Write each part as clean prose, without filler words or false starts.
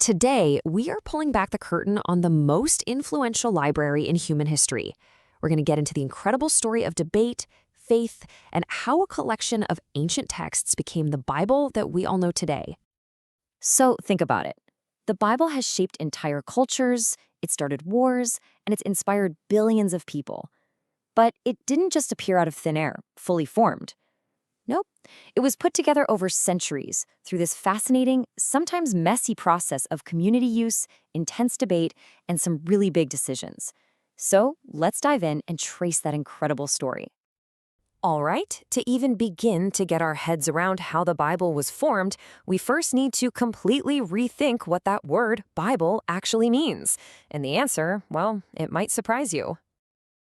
Today, we are pulling back the curtain on the most influential library in human history. We're going to get into the incredible story of debate, faith, and how a collection of ancient texts became the Bible that we all know today. So think about it. The Bible has shaped entire cultures, it started wars, and it's inspired billions of people. But it didn't just appear out of thin air, fully formed. Nope. It was put together over centuries through this fascinating, sometimes messy process of community use, intense debate, and some really big decisions. So let's dive in and trace that incredible story. All right, to even begin to get our heads around how the Bible was formed, we first need to completely rethink what that word, Bible, actually means. And the answer, well, it might surprise you.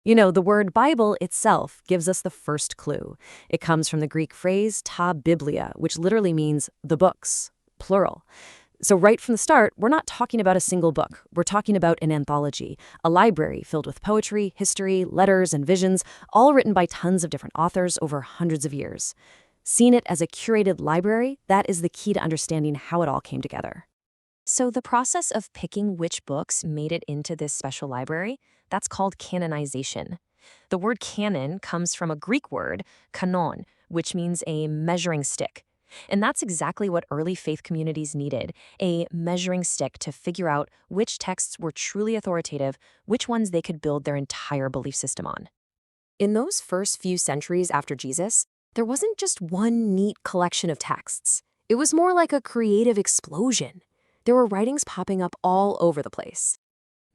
You know, the word Bible itself gives us the first clue. It comes from the Greek phrase ta biblia, which literally means the books, plural. So right from the start, we're not talking about a single book. We're talking about an anthology, a library filled with poetry, history, letters, and visions, all written by tons of different authors over hundreds of years. Seeing it as a curated library, that is the key to understanding how it all came together. So the process of picking which books made it into this special library, that's called canonization. The word canon comes from a Greek word, canon, which means a measuring stick. And that's exactly what early faith communities needed, a measuring stick to figure out which texts were truly authoritative, which ones they could build their entire belief system on. In those first few centuries after Jesus, there wasn't just one neat collection of texts. It was more like a creative explosion. There were writings popping up all over the place.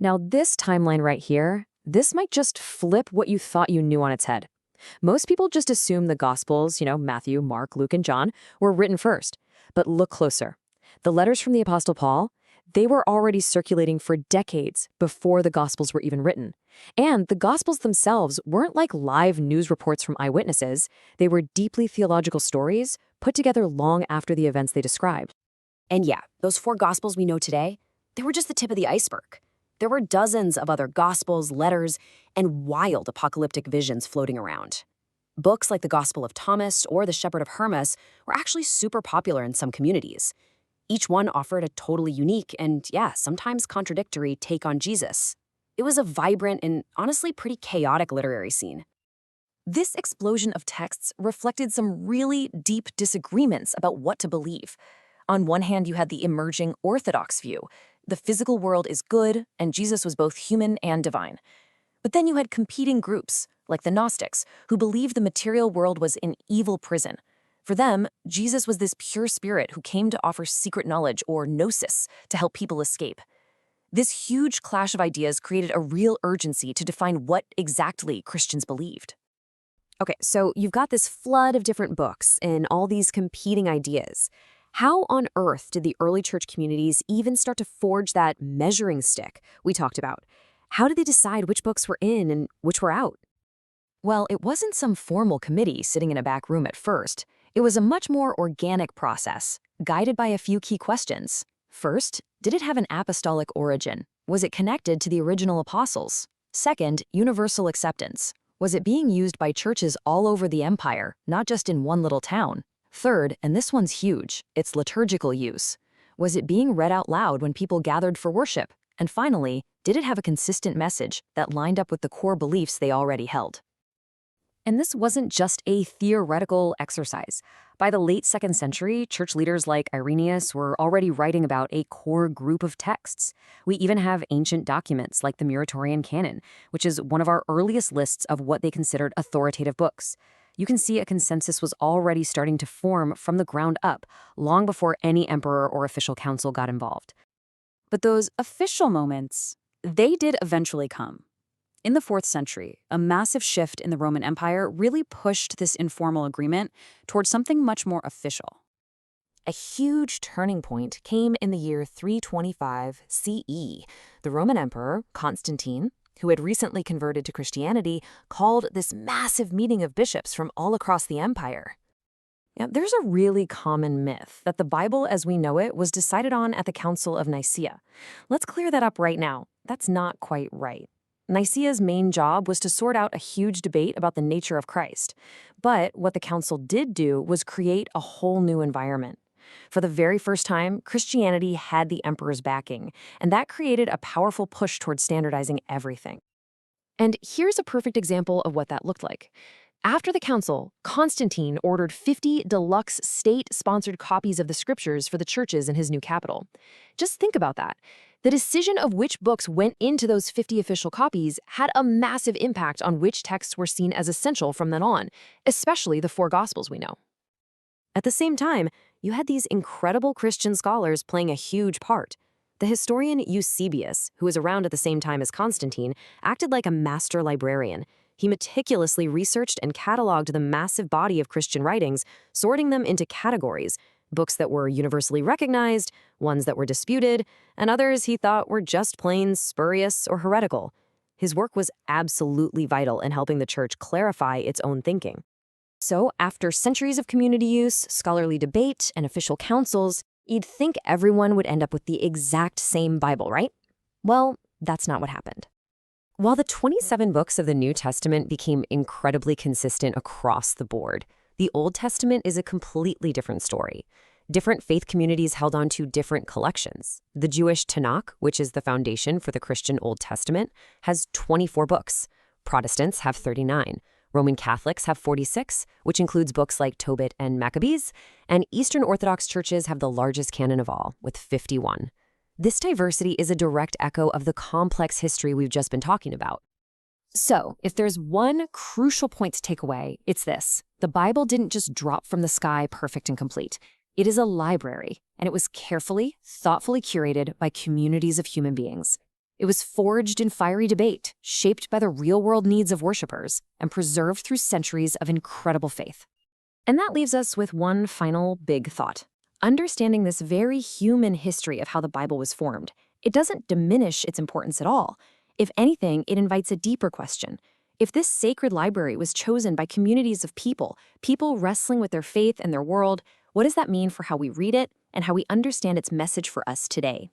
Now, this timeline right here, this might just flip what you thought you knew on its head. Most people just assume the Gospels, Matthew, Mark, Luke, and John, were written first. But look closer. The letters from the Apostle Paul, they were already circulating for decades before the Gospels were even written. And the Gospels themselves weren't like live news reports from eyewitnesses. They were deeply theological stories put together long after the events they described. And yeah, those 4 Gospels we know today, they were just the tip of the iceberg. There were dozens of other Gospels, letters, and wild apocalyptic visions floating around. Books like the Gospel of Thomas or the Shepherd of Hermas were actually super popular in some communities. Each one offered a totally unique and, sometimes contradictory take on Jesus. It was a vibrant and honestly pretty chaotic literary scene. This explosion of texts reflected some really deep disagreements about what to believe. On one hand, you had the emerging Orthodox view. The physical world is good, and Jesus was both human and divine. But then you had competing groups, like the Gnostics, who believed the material world was an evil prison. For them, Jesus was this pure spirit who came to offer secret knowledge, or gnosis, to help people escape. This huge clash of ideas created a real urgency to define what exactly Christians believed. Okay, so you've got this flood of different books and all these competing ideas. How on earth did the early church communities even start to forge that measuring stick we talked about? How did they decide which books were in and which were out? Well, it wasn't some formal committee sitting in a back room at first. It was a much more organic process, guided by a few key questions. First, did it have an apostolic origin? Was it connected to the original apostles? Second, universal acceptance. Was it being used by churches all over the empire, not just in one little town? Third, and this one's huge, its liturgical use. Was it being read out loud when people gathered for worship? And finally, did it have a consistent message that lined up with the core beliefs they already held? And this wasn't just a theoretical exercise. By the late 2nd century, church leaders like Irenaeus were already writing about a core group of texts. We even have ancient documents like the Muratorian Canon, which is one of our earliest lists of what they considered authoritative books. You can see a consensus was already starting to form from the ground up, long before any emperor or official council got involved. But those official moments, they did eventually come. In the 4th century, a massive shift in the Roman Empire really pushed this informal agreement towards something much more official. A huge turning point came in the year 325 CE. The Roman Emperor, Constantine, who had recently converted to Christianity, called this massive meeting of bishops from all across the empire. Now, there's a really common myth that the Bible as we know it was decided on at the Council of Nicaea. Let's clear that up right now. That's not quite right. Nicaea's main job was to sort out a huge debate about the nature of Christ. But what the council did do was create a whole new environment. For the very first time, Christianity had the emperor's backing, and that created a powerful push towards standardizing everything. And here's a perfect example of what that looked like. After the council, Constantine ordered 50 deluxe state-sponsored copies of the scriptures for the churches in his new capital. Just think about that. The decision of which books went into those 50 official copies had a massive impact on which texts were seen as essential from then on, especially the four Gospels we know. At the same time, you had these incredible Christian scholars playing a huge part. The historian Eusebius, who was around at the same time as Constantine, acted like a master librarian. He meticulously researched and cataloged the massive body of Christian writings, sorting them into categories: books that were universally recognized, ones that were disputed, and others he thought were just plain spurious or heretical. His work was absolutely vital in helping the church clarify its own thinking. So, after centuries of community use, scholarly debate, and official councils, you'd think everyone would end up with the exact same Bible, right? Well, that's not what happened. While the 27 books of the New Testament became incredibly consistent across the board, the Old Testament is a completely different story. Different faith communities held on to different collections. The Jewish Tanakh, which is the foundation for the Christian Old Testament, has 24 books. Protestants have 39. Roman Catholics have 46, which includes books like Tobit and Maccabees, and Eastern Orthodox churches have the largest canon of all, with 51. This diversity is a direct echo of the complex history we've just been talking about. So, if there's one crucial point to take away, it's this. The Bible didn't just drop from the sky perfect and complete. It is a library, and it was carefully, thoughtfully curated by communities of human beings. It was forged in fiery debate, shaped by the real-world needs of worshipers, and preserved through centuries of incredible faith. And that leaves us with one final big thought. Understanding this very human history of how the Bible was formed, it doesn't diminish its importance at all. If anything, it invites a deeper question. If this sacred library was chosen by communities of people wrestling with their faith and their world, what does that mean for how we read it and how we understand its message for us today?